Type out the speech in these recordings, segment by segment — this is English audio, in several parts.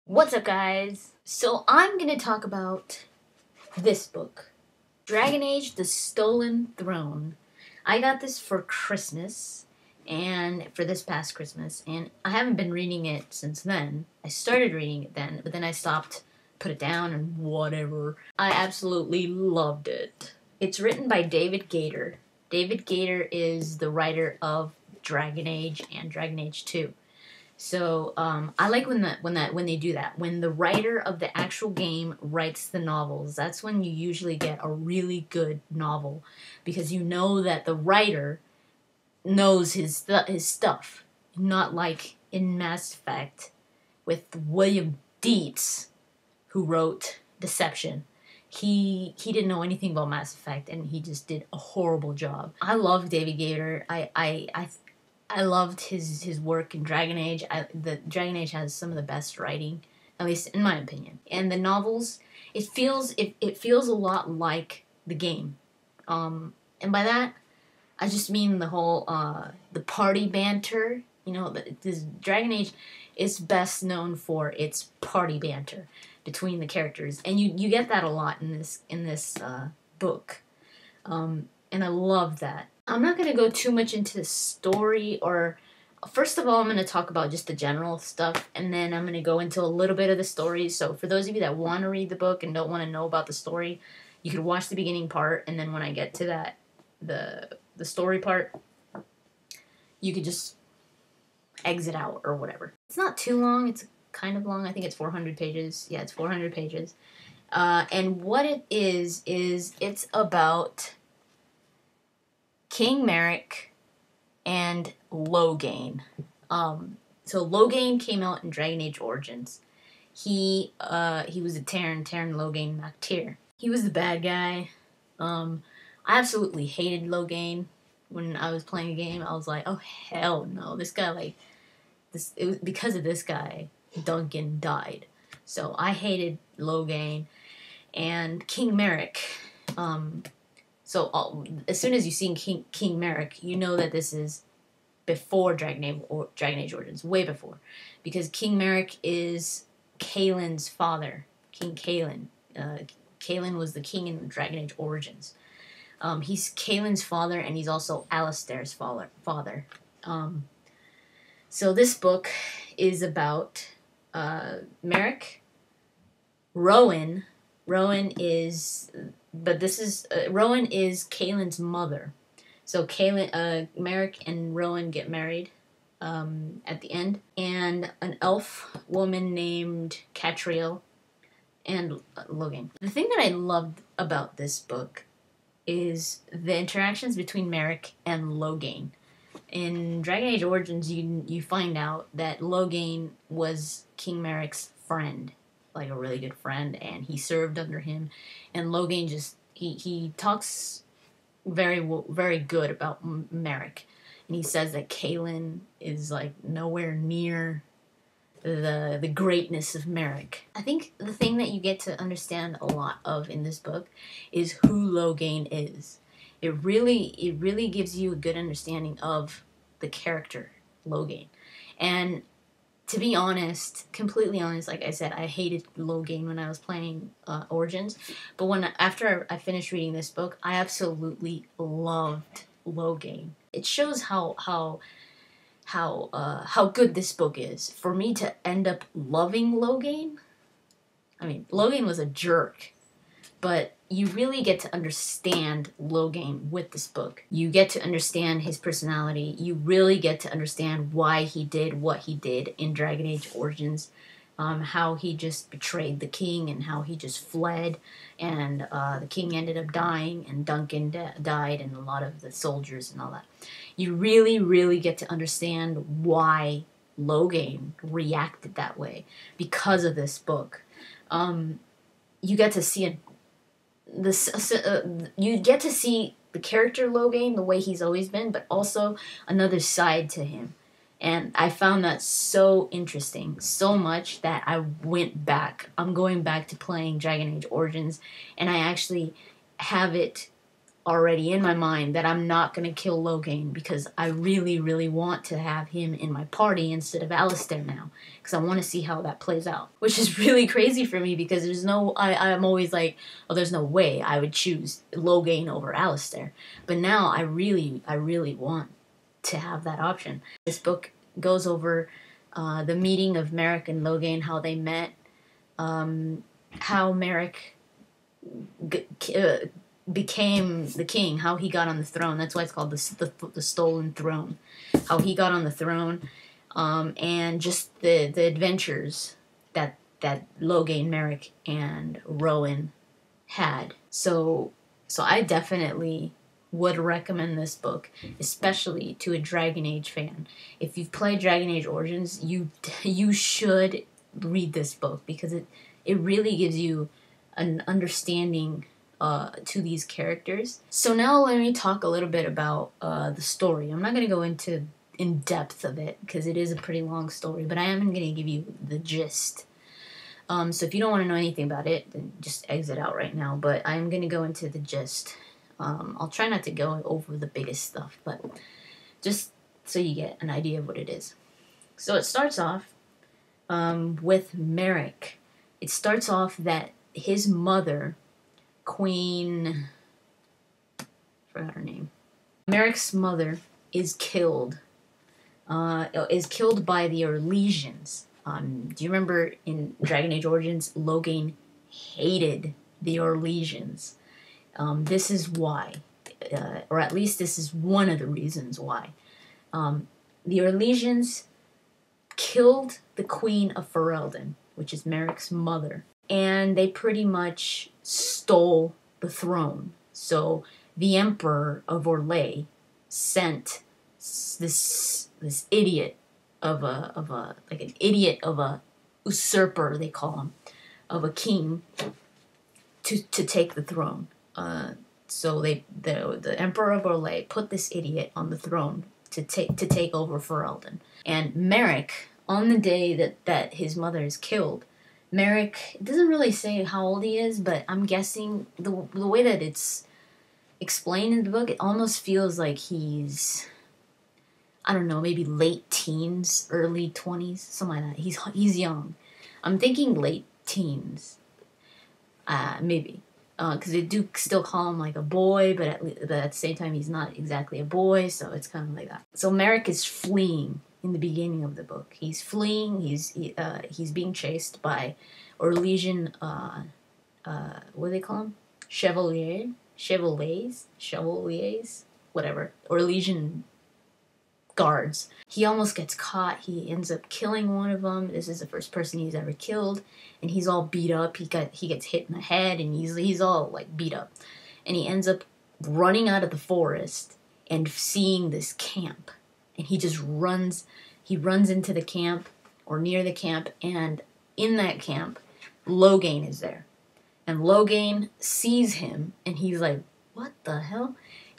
What's up, guys? So I'm gonna talk about this book, Dragon Age: The Stolen Throne. I got this for Christmas, and for this past Christmas, and I haven't been reading it since then. I started reading it then, but then I stopped, put it down, and whatever. I absolutely loved it. It's written by David Gator. David Gator is the writer of Dragon Age and Dragon Age 2. So I like when they do that. When the writer of the actual game writes the novels, that's when you usually get a really good novel, because you know that the writer knows his stuff. Not like in Mass Effect with William Dietz, who wrote Deception. He didn't know anything about Mass Effect, and he just did a horrible job. I love David Gator. I loved his work in Dragon Age. The Dragon Age has some of the best writing, at least in my opinion. And the novels, it feels a lot like the game. And by that, I just mean the whole the party banter. You know, this Dragon Age is best known for its party banter between the characters, and you get that a lot in this book. And I love that. I'm not going to go too much into the story, or first of all, I'm going to talk about just the general stuff, and then I'm going to go into a little bit of the story. So for those of you that want to read the book and don't want to know about the story, you could watch the beginning part, and then when I get to that, the story part, you could just exit out or whatever. It's not too long. It's kind of long. I think it's 400 pages. Yeah, it's 400 pages. And what it is it's about King Marek and Loghain. So Loghain came out in Dragon Age Origins. He was a Terran Loghain Mactir. He was the bad guy. I absolutely hated Loghain when I was playing a game. I was like, oh hell no, this guy, like this. It was because of this guy, Duncan died. So I hated Loghain and King Marek. So as soon as you see King Marek, you know that this is before Dragon Age Origins, way before, because King Marek is Kalin'S father, King Kalin. Kalin was the king in Dragon Age Origins. He's Kalin's father, and he's also Alistair'S father. So this book is about Marek, Rowan. Rowan is Kalin's mother. So Marek and Rowan get married at the end, and an elf woman named Catriel and Loghain. The thing that I loved about this book is the interactions between Marek and Loghain. In Dragon Age Origins, you find out that Loghain was King Marek's friend, like a really good friend, and he served under him. And Loghain just he talks very good about Marek, and he says that Kalin is like nowhere near the greatness of Marek. I think the thing that you get to understand a lot of in this book is who Loghain is. It really gives you a good understanding of the character Loghain. And to be honest, completely honest, like I said, I hated Loghain when I was playing Origins, but after I finished reading this book, I absolutely loved Loghain. It shows how good this book is. For me to end up loving Loghain, I mean, Loghain was a jerk, but you really get to understand Loghain with this book. You get to understand his personality. You really get to understand why he did what he did in Dragon Age Origins. How he just betrayed the king, and how he just fled, and the king ended up dying, and Duncan died, and a lot of the soldiers and all that. You really get to understand why Loghain reacted that way because of this book. You get to see you get to see the character Loghain the way he's always been, but also another side to him. And I found that so interesting, so much that I went back. I'm going back to playing Dragon Age Origins, and I actually have it already in my mind that I'm not going to kill Logain because I really, really want to have him in my party instead of Alistair now. Because I want to see how that plays out. Which is really crazy for me because there's no... I'm always like, oh, there's no way I would choose Logain over Alistair. But now I really want to have that option. This book goes over the meeting of Marek and Logain, how they met, how Marek became the king, how he got on the throne. That's why it's called the Stolen Throne. How he got on the throne, and just the adventures that Logain, Marek, and Rowan had. So I definitely would recommend this book, especially to a Dragon Age fan. If you've played Dragon Age Origins, you should read this book because it really gives you an understanding to these characters. So now let me talk a little bit about the story. I'm not going to go into in depth of it because it is a pretty long story, but I am going to give you the gist. So if you don't want to know anything about it, then just exit out right now. But I'm going to go into the gist. I'll try not to go over the biggest stuff, but just so you get an idea of what it is. So it starts off with Marek. It starts off that his mother, Queen... forgot her name. Marek's mother is killed. Is killed by the Orlesians. Do you remember in Dragon Age Origins, Logain hated the Orlesians? This is why. Or at least this is one of the reasons why. The Orlesians killed the Queen of Ferelden, which is Marek's mother. And they pretty much stole the throne. So the Emperor of Orlais sent this idiot of a usurper, they call him, of a king, to take the throne. So the Emperor of Orlais put this idiot on the throne to take over Ferelden. And Marek, on the day that his mother is killed, Marek, it doesn't really say how old he is, but I'm guessing the way that it's explained in the book, it almost feels like he's, I don't know, maybe late teens, early 20s, something like that. He's young. I'm thinking late teens, maybe, because they do still call him like a boy, but at the same time he's not exactly a boy, so it's kind of like that. So Marek is fleeing. In the beginning of the book, he's fleeing. He's being chased by Orlesian. What do they call them? Chevaliers, whatever. Orlesian guards. He almost gets caught. He ends up killing one of them. This is the first person he's ever killed, and he's all beat up. He gets hit in the head, and he's all like beat up, and he ends up running out of the forest and seeing this camp. And he just runs into the camp, or near the camp, and in that camp, Logain is there. And Logain sees him, and he's like, what the hell?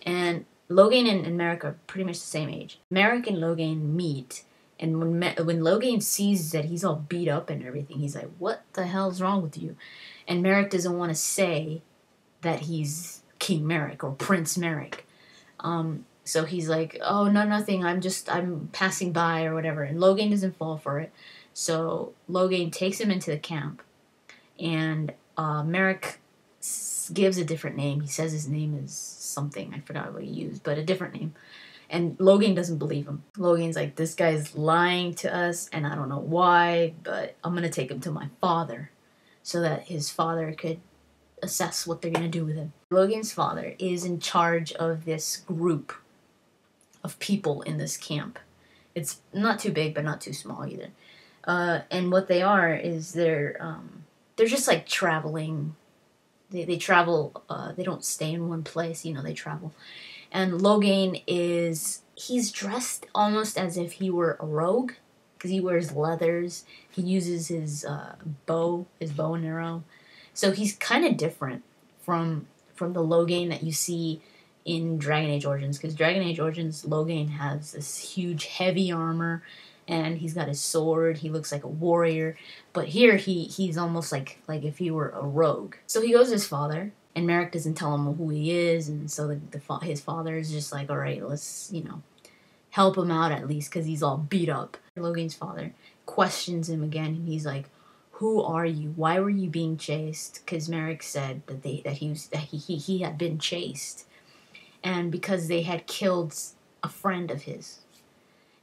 And Logain and Marek are pretty much the same age. Marek and Logain meet, and when Logain sees that he's all beat up and everything, he's like, what the hell's wrong with you? And Marek doesn't want to say that he's King Marek or Prince Marek. So he's like, oh, no, nothing, I'm passing by or whatever. And Logain doesn't fall for it. So Logain takes him into the camp. And Marek gives a different name. He says his name is something. I forgot what he used, but a different name. And Logain doesn't believe him. Logain's like, this guy's lying to us, and I don't know why, but I'm going to take him to my father so that his father could assess what they're going to do with him. Logain's father is in charge of this group of people in this camp. It's not too big, but not too small either. And what they are is they're just like traveling. They travel. They don't stay in one place. They travel. And Logain he's dressed almost as if he were a rogue, because he wears leathers. He uses his bow and arrow. So he's kind of different from the Logain that you see in Dragon Age Origins, because Dragon Age Origins, Logain has this huge heavy armor, and he's got his sword. He looks like a warrior, but here he's almost like if he were a rogue. So he goes to his father, And Marek doesn't tell him who he is, and so his father is just like, all right, let's, help him out at least, because he's all beat up. Logan's father questions him again, and he's like, who are you? Why were you being chased? Because Marek said that he had been chased, and because they had killed a friend of his.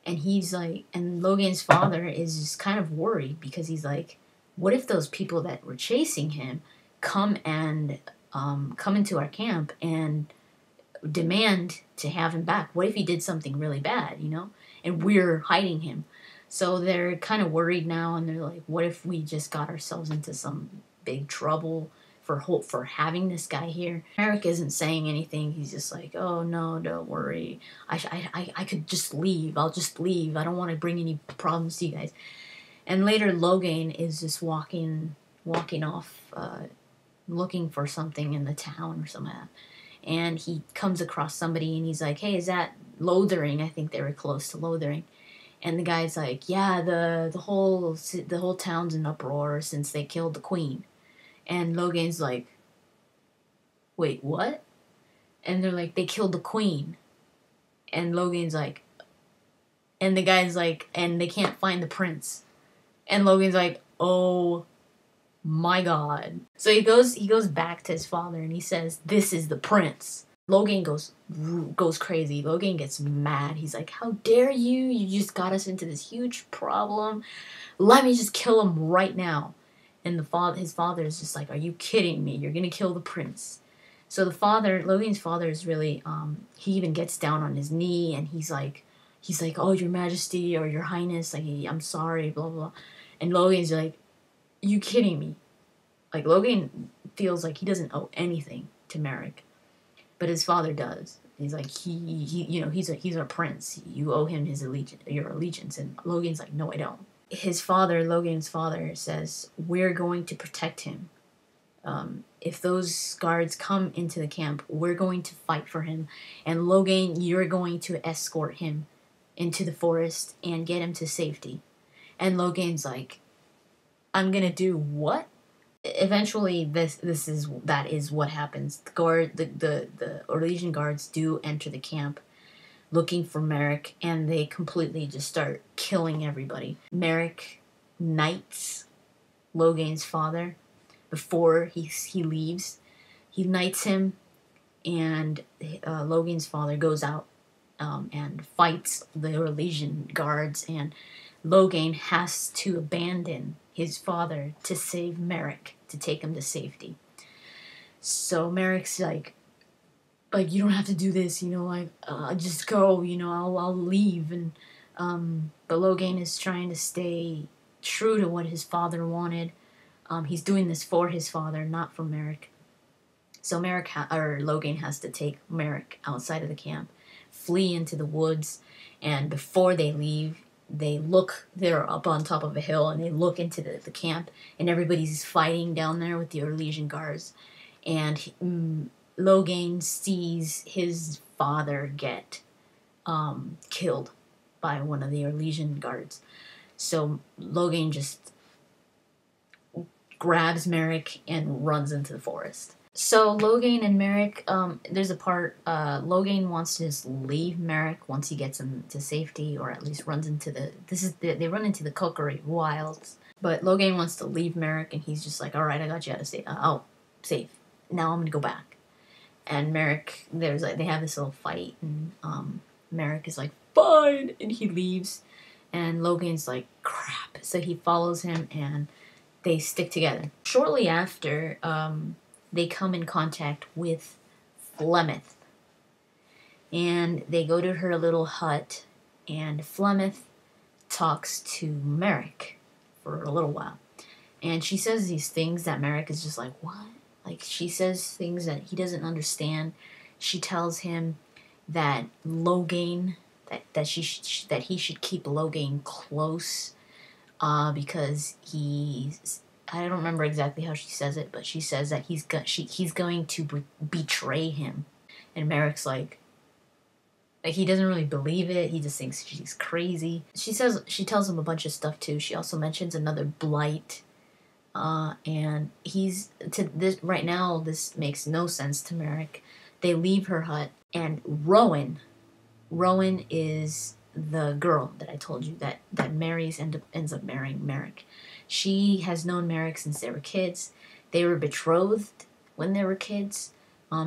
And he's like, and Logan's father is just kind of worried, because he's like, what if those people that were chasing him come into our camp and demand to have him back? What if he did something really bad, and we're hiding him? So they're kind of worried now, and they're like, what if we just got ourselves into some big trouble for having this guy here? Marek isn't saying anything. He's just like, oh no, don't worry. I could just leave. I'll just leave. I don't want to bring any problems to you guys. And later Logan is just walking off, looking for something in the town or something like that. And he comes across somebody, and he's like, hey, is that Lothering? I think they were close to Lothering. And the guy's like, yeah, the whole town's in uproar since they killed the queen. And Logan's like, wait, what? And they're like, they killed the queen. And Logan's like, and the guy's like, and they can't find the prince. And Logan's like, oh my God. So he goes back to his father, and he says, this is the prince. Logan goes crazy. Logan gets mad. He's like, how dare you? You just got us into this huge problem. Let me just kill him right now. And his father is just like, are you kidding me? You're gonna kill the prince. So Logan's father is really, he even gets down on his knee, and he's like, oh, your majesty, or your highness, like, I'm sorry, blah, blah. And Logan's like, you kidding me? Like, Logan feels like he doesn't owe anything to Marek, but his father does. He's like, he's our prince. You owe him your allegiance. And Logan's like, no, I don't. Logan's father says, we're going to protect him. If those guards come into the camp, we're going to fight for him. And Logan, you're going to escort him into the forest and get him to safety. And Logan's like, I'm gonna do what? Eventually, that is what happens. The Orlesian guards do enter the camp looking for Marek, and they completely just start killing everybody. Marek knights Logan's father before he leaves. He knights him, and Logan's father goes out and fights the Orlesian guards, and Logan has to abandon his father to save Marek, to take him to safety. So Marek's like, you don't have to do this, just go, I'll leave. And but Logan is trying to stay true to what his father wanted. He's doing this for his father, not for Marek. So Logan has to take Marek outside of the camp, flee into the woods, and before they leave, they're up on top of a hill, and they look into the camp, and everybody's fighting down there with the Orlesian guards. And Logan sees his father get killed by one of the Orlesian guards. So Logan just grabs Marek and runs into the forest. So Logan and Marek, there's a part, Logan wants to just leave Marek once he gets him to safety, or at least runs into they run into the Kokori wilds. But Logan wants to leave Marek, and he's just like, alright, I got you out of safe. Now I'm gonna go back. And Marek, they have this little fight, and Marek is like, fine, and he leaves. And Logan's like, crap. So he follows him, and they stick together. Shortly after, they come in contact with Flemeth. And they go to her little hut, and Flemeth talks to Marek for a little while. And she says these things that Marek is just like, what? Like, she says things that he doesn't understand. She tells him that Logan, that he should keep Logan close, because I don't remember exactly how she says it, but she says that he's going to betray him. And Marek's like he doesn't really believe it. He just thinks she's crazy. She tells him a bunch of stuff too. She also mentions another blight, And he's to this right now. This makes no sense to Marek. They leave her hut, and Rowan is the girl that I told you that ends up marrying Marek. She has known Marek since they were kids. They were betrothed when they were kids,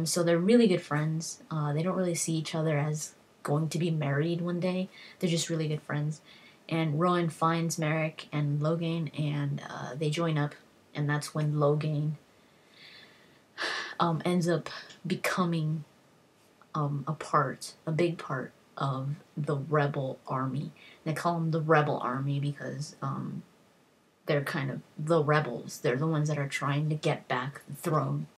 so they're really good friends. They don't really see each other as going to be married one day. They're just really good friends. And Rowan finds Marek and Logain, and they join up, and that's when Logain ends up becoming a big part of the rebel army. They call them the rebel army because they're kind of the rebels. They're the ones that are trying to get back the throne.